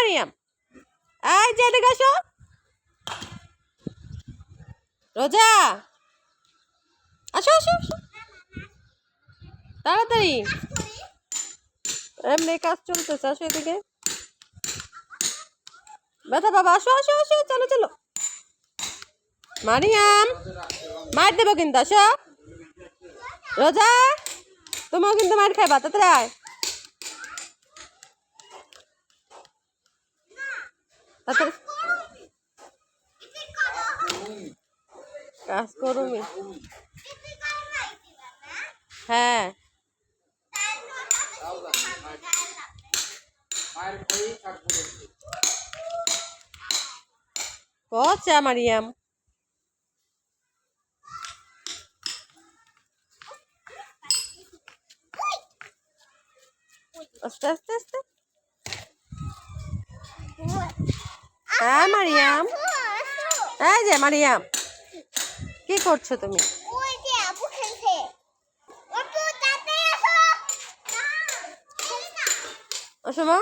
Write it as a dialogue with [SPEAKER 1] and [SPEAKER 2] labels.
[SPEAKER 1] মারিয়াম এই যে এদিকে আসো রোজা আসো আসো আসো তাড়াতাড়ি এমনি কাজ চলতেছে আসো এদিকে ব্যথা বাবা আসো আসো আসো চলো চলো মারিয়াম মার দেবো কিন্তু আসো রোজা তুমিও কিন্তু মার খাইবা তাড়াতাড়ি কাজ করুমি হ্যাঁ পচা মারিয়াম আস্তে আস্তে আস্তে হ্যাঁ মারিয়াম এই যে মারিয়াম কি করছো তুমি আসো মা